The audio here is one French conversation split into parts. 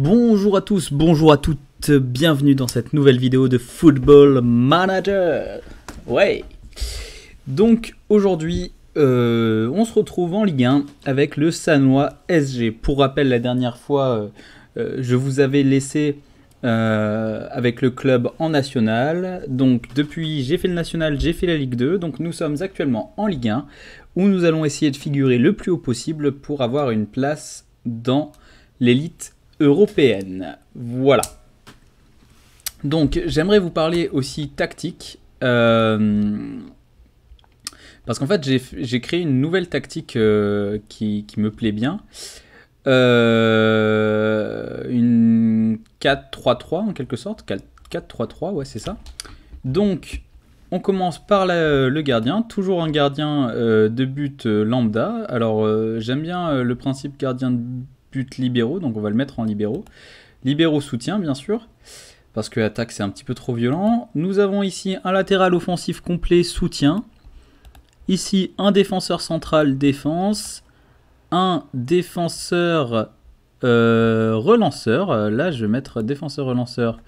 Bonjour à tous, bonjour à toutes, bienvenue dans cette nouvelle vidéo de Football Manager. Ouais. Donc aujourd'hui, on se retrouve en Ligue 1 avec le Sannois SG. Pour rappel, la dernière fois, je vous avais laissé avec le club en national. Donc depuis, j'ai fait le national, j'ai fait la Ligue 2. Donc nous sommes actuellement en Ligue 1 où nous allons essayer de figurer le plus haut possible pour avoir une place dans l'élite européenne. Voilà. Donc j'aimerais vous parler aussi tactique. Parce qu'en fait j'ai créé une nouvelle tactique qui me plaît bien. Une 4-3-3 en quelque sorte. 4-3-3, ouais c'est ça. Donc on commence par le gardien. Toujours un gardien de but lambda. Alors j'aime bien le principe gardien de but libéraux, donc on va le mettre en libéraux. Libéraux soutien, bien sûr, parce que attaque c'est un petit peu trop violent. Nous avons ici un latéral offensif complet soutien. Ici un défenseur central défense. Un défenseur relanceur. Là je vais mettre défenseur relanceur.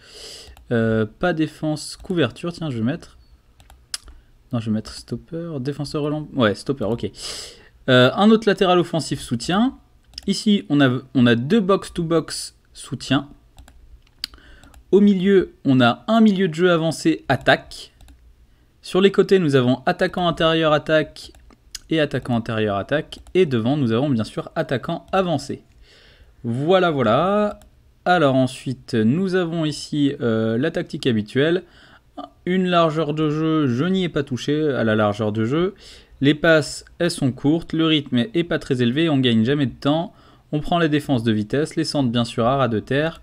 Pas défense couverture, tiens je vais mettre... Non je vais mettre stopper, défenseur relanceur. Ouais stopper, ok. Un autre latéral offensif soutien. Ici, on a deux box-to-box soutien. Au milieu, on a un milieu de jeu avancé attaque. Sur les côtés, nous avons attaquant intérieur attaque et attaquant intérieur attaque. Et devant, nous avons bien sûr attaquant avancé. Voilà, voilà. Alors ensuite, nous avons ici la tactique habituelle. Une largeur de jeu, je n'y ai pas touché à la largeur de jeu. Les passes, elles sont courtes, le rythme est pas très élevé, on gagne jamais de temps. On prend les défenses de vitesse, les centres bien sûr à ras de terre.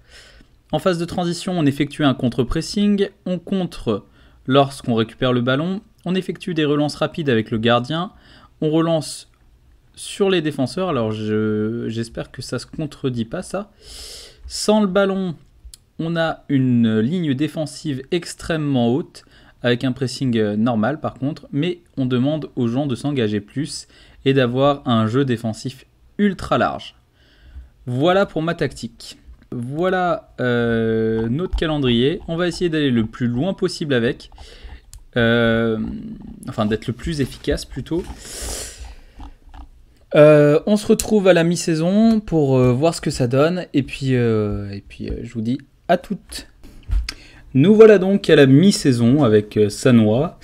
En phase de transition, on effectue un contre-pressing. On contre lorsqu'on récupère le ballon. On effectue des relances rapides avec le gardien. On relance sur les défenseurs. Alors j'espère que ça se contredit pas ça. Sans le ballon, on a une ligne défensive extrêmement haute, avec un pressing normal par contre, mais on demande aux gens de s'engager plus et d'avoir un jeu défensif ultra large. Voilà pour ma tactique. Voilà notre calendrier. On va essayer d'aller le plus loin possible avec. Enfin d'être le plus efficace plutôt. On se retrouve à la mi-saison pour voir ce que ça donne. Et puis je vous dis à toutes. Nous voilà donc à la mi-saison avec Sannois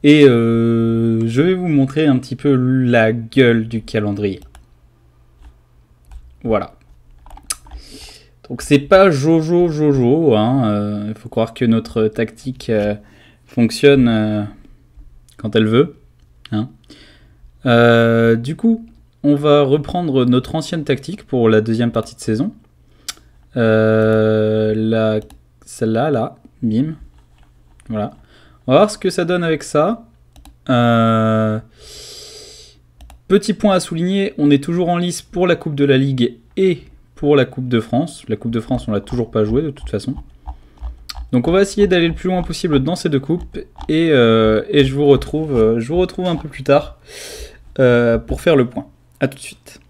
et je vais vous montrer un petit peu la gueule du calendrier. Voilà. Donc c'est pas Jojo, hein, faut croire que notre tactique fonctionne quand elle veut. Hein. Du coup, on va reprendre notre ancienne tactique pour la deuxième partie de saison. Celle-là, là. Bim. Voilà. On va voir ce que ça donne avec ça. Petit point à souligner, on est toujours en lice pour la Coupe de la Ligue et pour la Coupe de France. La Coupe de France, on l'a toujours pas jouée de toute façon. Donc on va essayer d'aller le plus loin possible dans ces deux coupes. Et je vous retrouve un peu plus tard pour faire le point. A tout de suite.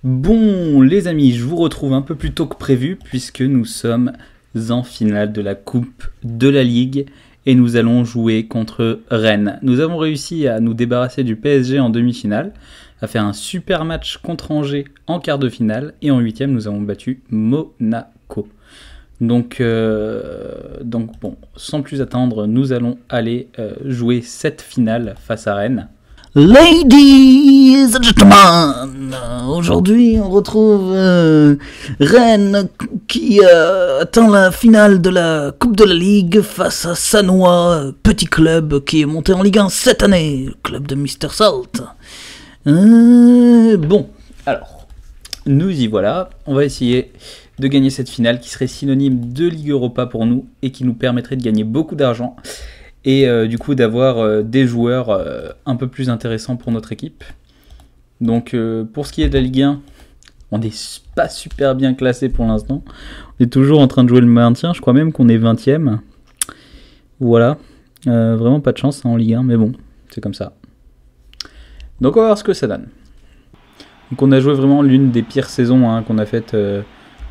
Bon les amis, je vous retrouve un peu plus tôt que prévu puisque nous sommes en finale de la Coupe de la Ligue et nous allons jouer contre Rennes. Nous avons réussi à nous débarrasser du PSG en demi-finale, à faire un super match contre Angers en quart de finale et en huitième nous avons battu Monaco. Donc bon, sans plus attendre, nous allons aller jouer cette finale face à Rennes. Ladies and gentlemen, aujourd'hui on retrouve Rennes qui atteint la finale de la Coupe de la Ligue face à Sannois, petit club qui est monté en Ligue 1 cette année, le club de Mr Salt. Bon, alors, nous y voilà, on va essayer de gagner cette finale qui serait synonyme de Ligue Europa pour nous et qui nous permettrait de gagner beaucoup d'argent. Et du coup d'avoir des joueurs un peu plus intéressants pour notre équipe. Donc pour ce qui est de la Ligue 1, on n'est pas super bien classé pour l'instant. On est toujours en train de jouer le maintien, je crois même qu'on est 20e. Voilà, vraiment pas de chance en Ligue 1, mais bon, c'est comme ça. Donc on va voir ce que ça donne. Donc on a joué vraiment l'une des pires saisons qu'on a faites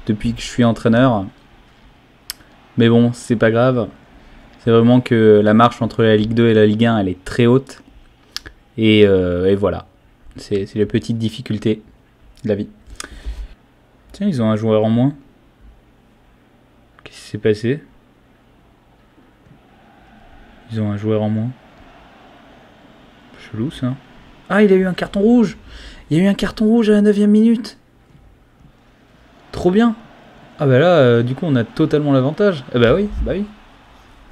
depuis que je suis entraîneur. Mais bon, c'est pas grave. C'est vraiment que la marche entre la Ligue 2 et la Ligue 1, elle est très haute. Et voilà. C'est les petites difficultés de la vie. Tiens, ils ont un joueur en moins. Qu'est-ce qui s'est passé? Ils ont un joueur en moins. Chelou ça. Ah, il a eu un carton rouge. Il y a eu un carton rouge à la 9e minute. Trop bien. Ah bah là, du coup, on a totalement l'avantage. Ah bah oui, bah oui.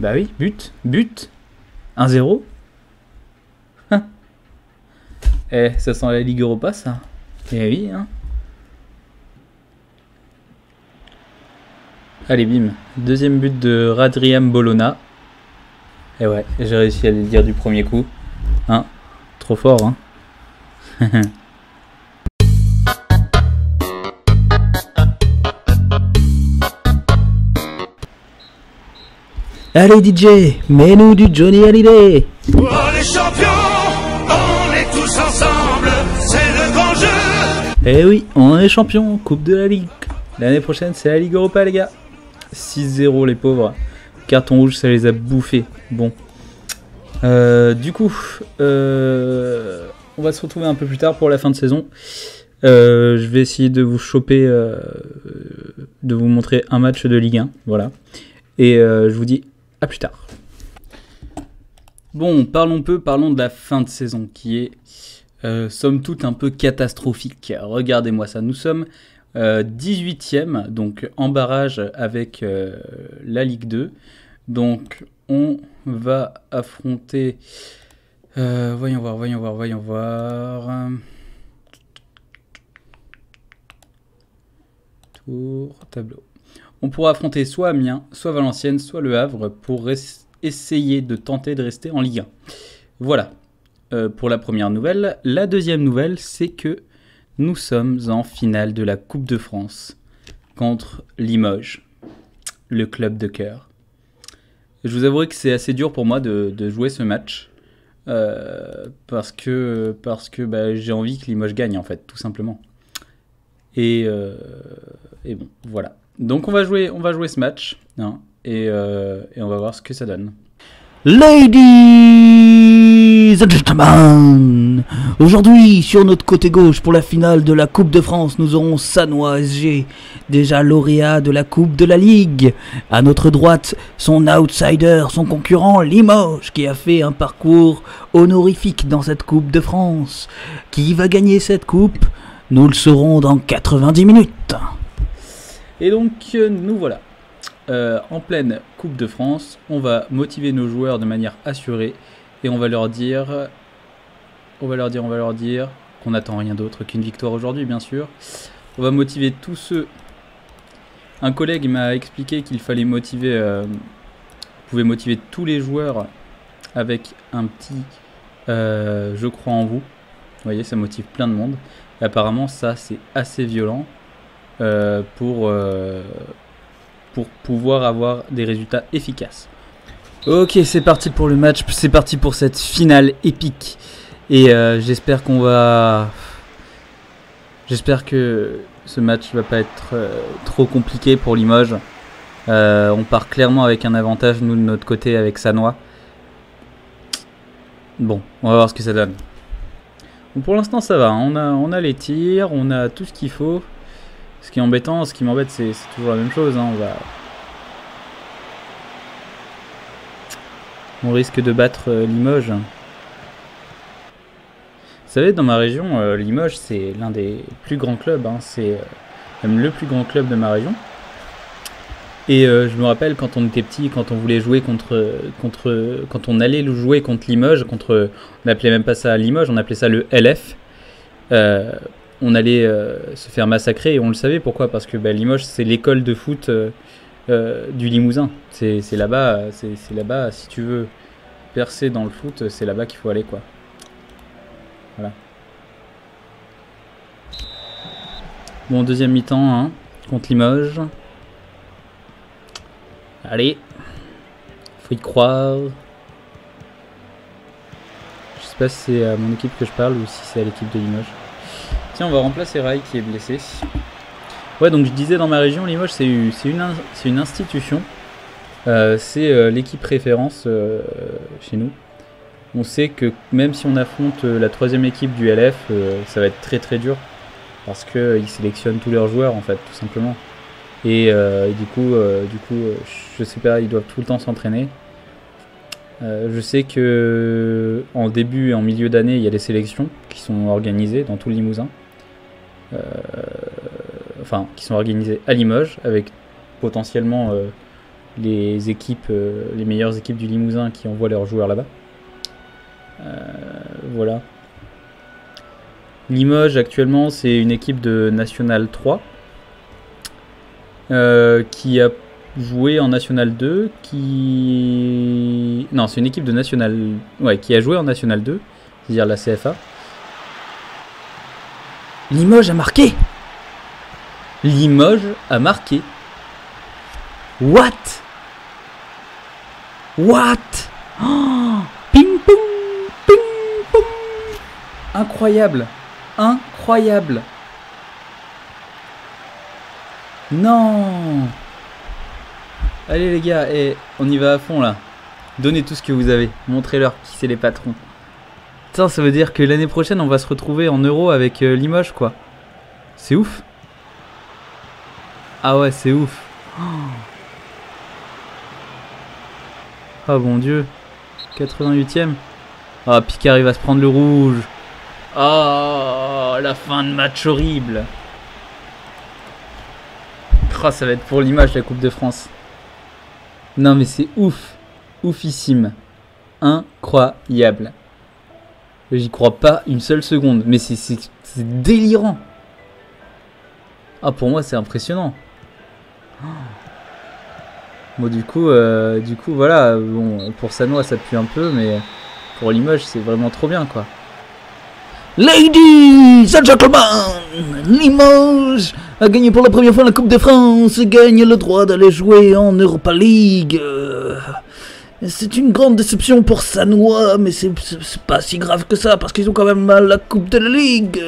Bah oui, but. 1-0. Eh, ça sent la Ligue Europa, ça. Eh oui, hein. Allez, bim. Deuxième but de Radriam Bologna. Et ouais, j'ai réussi à le dire du premier coup. Hein, trop fort, hein. Allez DJ, mets-nous du Johnny Hallyday. Oh les champions, on est tous ensemble, c'est le grand jeu. Eh oui, on est champion, Coupe de la Ligue. L'année prochaine, c'est la Ligue Europa, les gars. 6-0, les pauvres. Carton rouge, ça les a bouffés. Bon. Du coup, on va se retrouver un peu plus tard pour la fin de saison. Je vais essayer de vous choper, de vous montrer un match de Ligue 1. Voilà. Et je vous dis à plus tard. Bon, parlons de la fin de saison qui est somme toute un peu catastrophique. Regardez-moi ça, nous sommes 18e, donc en barrage avec la Ligue 2. Donc on va affronter... voyons voir. Tour, tableau. On pourra affronter soit Amiens, soit Valenciennes, soit Le Havre pour essayer de tenter de rester en Ligue 1. Voilà pour la première nouvelle. La deuxième nouvelle, c'est que nous sommes en finale de la Coupe de France contre Limoges, le club de cœur. Je vous avouerai que c'est assez dur pour moi de jouer ce match parce que bah, j'ai envie que Limoges gagne en fait, tout simplement. Et bon, voilà. Donc on va jouer ce match hein, et on va voir ce que ça donne. Ladies and gentlemen, aujourd'hui sur notre côté gauche pour la finale de la Coupe de France, nous aurons Sannois SG, déjà lauréat de la Coupe de la Ligue. À notre droite, son outsider, son concurrent Limoges, qui a fait un parcours honorifique dans cette Coupe de France. Qui va gagner cette coupe? Nous le saurons dans 90 minutes. Et donc nous voilà. En pleine Coupe de France, on va motiver nos joueurs de manière assurée et on va leur dire qu'on n'attend rien d'autre qu'une victoire aujourd'hui, bien sûr. On va motiver tous ceux. Un collègue m'a expliqué qu'il fallait motiver, vous pouvez motiver tous les joueurs avec un petit je crois en vous. Vous voyez, ça motive plein de monde. Et apparemment, ça c'est assez violent pour pouvoir avoir des résultats efficaces. Ok, c'est parti pour le match, c'est parti pour cette finale épique. Et j'espère que ce match va pas être trop compliqué pour Limoges. On part clairement avec un avantage, nous de notre côté, avec Sannois. Bon, on va voir ce que ça donne. Bon, pour l'instant ça va, hein. On a les tirs, on a tout ce qu'il faut. Ce qui m'embête, c'est toujours la même chose. Hein. On risque de battre Limoges. Vous savez, dans ma région, Limoges, c'est l'un des plus grands clubs. Hein. C'est même le plus grand club de ma région. Et je me rappelle quand on était petit, quand on voulait jouer quand on allait jouer contre Limoges, on n'appelait même pas ça Limoges, on appelait ça le LF. On allait se faire massacrer et on le savait. Pourquoi? Parce que Limoges, c'est l'école de foot du Limousin. C'est là-bas, si tu veux percer dans le foot, c'est là-bas qu'il faut aller, quoi. Voilà. Bon, deuxième mi-temps hein, contre Limoges. Allez, faut y croire. Je sais pas si c'est à mon équipe que je parle ou si c'est à l'équipe de Limoges. Tiens, on va remplacer Rai qui est blessé. Ouais, donc je disais dans ma région, Limoges, c'est une institution. C'est l'équipe référence chez nous. On sait que même si on affronte la 3e équipe du LF, ça va être très très dur. Parce qu'ils sélectionnent tous leurs joueurs, en fait, tout simplement. Et du coup, je sais pas, ils doivent tout le temps s'entraîner. Je sais que en début et en milieu d'année, il y a des sélections qui sont organisées dans tout le Limousin. Enfin, qui sont organisées à Limoges, avec potentiellement les équipes, les meilleures équipes du Limousin qui envoient leurs joueurs là-bas. Voilà. Limoges, actuellement, c'est une équipe de National 3 qui a joué en National 2, non, c'est une équipe de National... Ouais, qui a joué en National 2, c'est-à-dire la CFA. Limoges a marqué. Limoges a marqué. What? What? Oh, ping pong, ping pong. Incroyable. Incroyable. Non. Allez les gars, on y va à fond là. Donnez tout ce que vous avez. Montrez-leur qui c'est les patrons. Putain, ça veut dire que l'année prochaine, on va se retrouver en Euro avec Limoges, quoi. C'est ouf. Ah ouais, c'est ouf. Oh mon dieu. 88ème. Ah, Picard, il va se prendre le rouge. Oh, la fin de match horrible. Oh, ça va être pour l'image, la Coupe de France. Non, mais c'est ouf. Oufissime. Incroyable. J'y crois pas une seule seconde. Mais c'est délirant. Ah, pour moi, c'est impressionnant. Bon, du coup, voilà. Bon, pour Sanois, ça pue un peu, mais pour Limoges, c'est vraiment trop bien, quoi. Ladies and gentlemen, Limoges a gagné pour la première fois la Coupe de France et gagne le droit d'aller jouer en Europa League. C'est une grande déception pour Sanois, mais c'est pas si grave que ça parce qu'ils ont quand même mal la Coupe de la Ligue.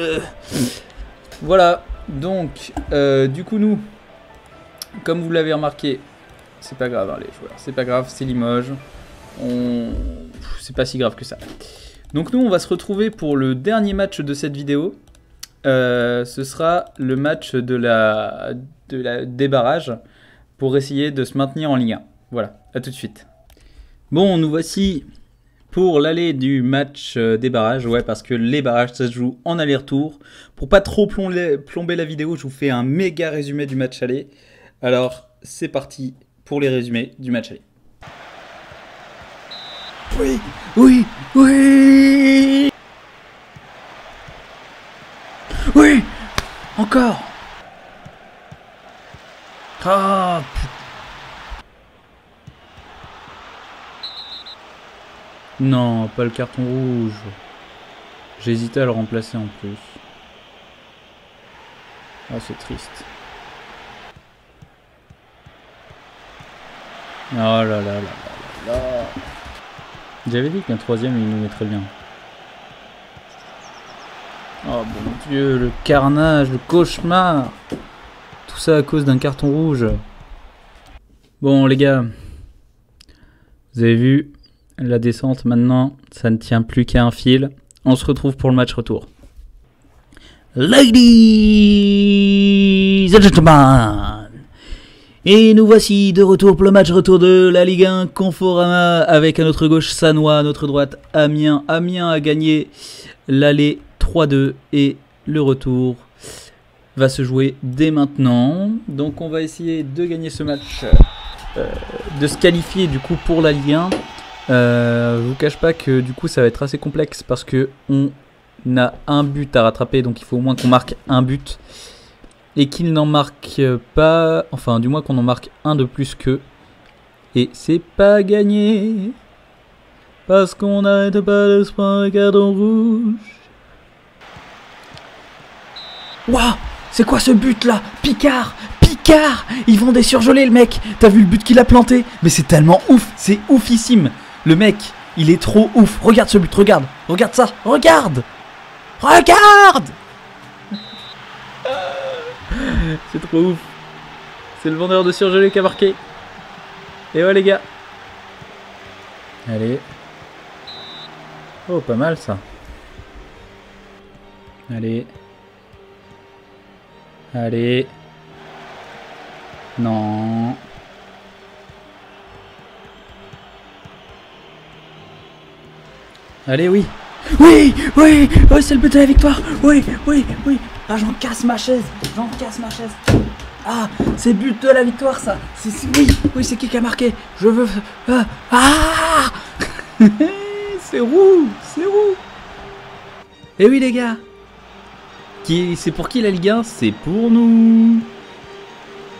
Voilà, donc, du coup, nous, comme vous l'avez remarqué, c'est pas grave, hein, les joueurs, c'est pas grave, c'est Limoges. C'est pas si grave que ça. Donc nous, on va se retrouver pour le dernier match de cette vidéo. Ce sera le match des barrages pour essayer de se maintenir en Ligue 1. Voilà, à tout de suite. Bon, nous voici pour l'aller du match des barrages. Ouais, parce que les barrages, ça se joue en aller-retour. Pour pas trop plomber la vidéo, je vous fais un méga résumé du match aller. Alors, c'est parti pour les résumés du match aller. Oui, oui, oui. Oui, encore. Ah, putain. Non, pas le carton rouge. J'hésitais à le remplacer en plus. Ah, c'est triste. Oh là là là là là là. J'avais dit qu'un troisième, il nous mettrait bien. Oh bon Dieu, le carnage, le cauchemar. Tout ça à cause d'un carton rouge. Bon les gars, vous avez vu, la descente maintenant, ça ne tient plus qu'à un fil. On se retrouve pour le match retour. Ladies and gentlemen, et nous voici de retour pour le match retour de la Ligue 1 Conforama avec à notre gauche Sanois, à notre droite Amiens. Amiens a gagné l'aller 3-2 et le retour va se jouer dès maintenant. Donc on va essayer de gagner ce match, de se qualifier du coup pour la Ligue 1. Je vous cache pas que du coup ça va être assez complexe parce que on a un but à rattraper, donc il faut au moins qu'on marque un but. Et qu'il n'en marque pas, enfin du moins qu'on en marque un de plus qu'eux. Et c'est pas gagné. Parce qu'on n'arrête pas de se prendre un carton rouge. Waouh, c'est quoi ce but là? Picard, Picard, ils vont désurgeler le mec. T'as vu le but qu'il a planté? Mais c'est tellement ouf, c'est oufissime. Le mec, il est trop ouf. Regarde ce but, regarde ça, regarde. C'est trop ouf. C'est le vendeur de surgelé qui a marqué. Et ouais les gars. Allez. Oh, pas mal ça. Allez. Allez. Non. Allez, oui. Oui, oui, oui, c'est le but de la victoire. Oui, oui, oui. Ah, j'en casse ma chaise. J'en casse ma chaise. Ah, c'est le but de la victoire, ça. Oui, oui, c'est qui a marqué. Je veux... Ah C'est roux. C'est roux. Et oui, les gars. C'est pour qui la Ligue 1? C'est pour nous.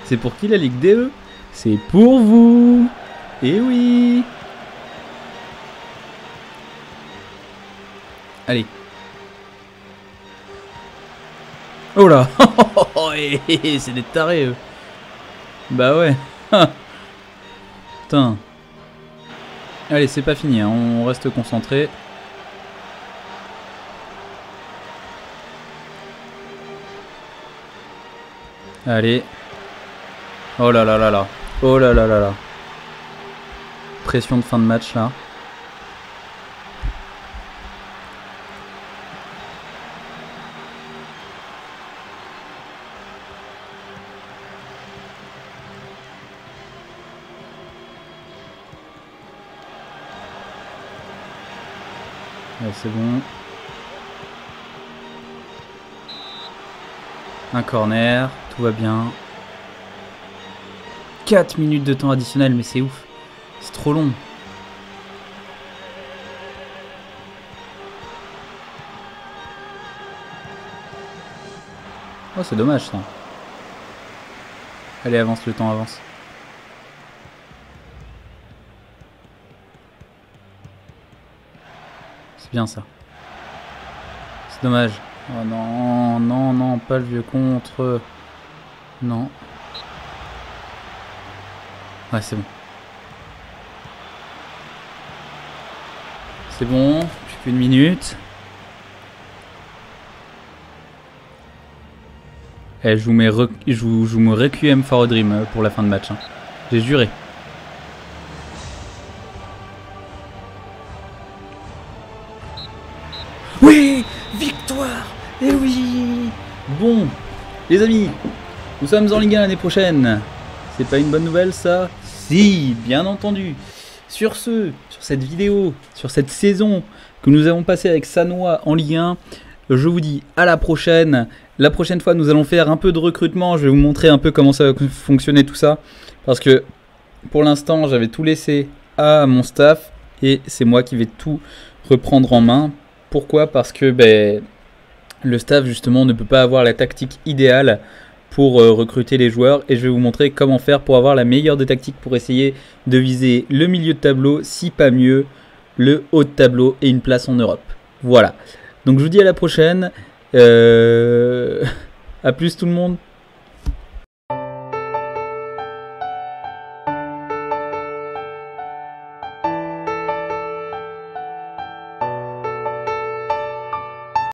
C'est pour qui la Ligue DE? C'est pour vous. Et oui. Allez. Oh là. C'est des tarés eux. Bah ouais. Putain. Allez, c'est pas fini, hein. On reste concentré. Allez. Oh là là là là. Oh là là là là. Pression de fin de match là. Ouais, c'est bon. Un corner, tout va bien. 4 minutes de temps additionnel, mais c'est ouf. C'est trop long. Oh, c'est dommage ça. Allez, avance, le temps avance. C'est bien ça. C'est dommage. Oh non, non, non, pas le vieux contre. Non. Ouais, c'est bon. C'est bon, plus qu'une minute. Eh, je vous mets Requiem for a Dream pour la fin de match. Hein. J'ai juré. Oui, victoire. Eh oui. Bon, les amis, nous sommes en Ligue 1 l'année prochaine. C'est pas une bonne nouvelle ça? Si, bien entendu. Sur ce, sur cette vidéo, sur cette saison que nous avons passée avec Sannois en Ligue 1, je vous dis à la prochaine. La prochaine fois, nous allons faire un peu de recrutement. Je vais vous montrer un peu comment ça va fonctionner tout ça. Parce que pour l'instant, j'avais tout laissé à mon staff et c'est moi qui vais tout reprendre en main. Pourquoi? Parce que le staff justement ne peut pas avoir la tactique idéale pour recruter les joueurs et je vais vous montrer comment faire pour avoir la meilleure des tactiques pour essayer de viser le milieu de tableau, si pas mieux le haut de tableau et une place en Europe. Voilà, donc je vous dis à la prochaine, à plus tout le monde.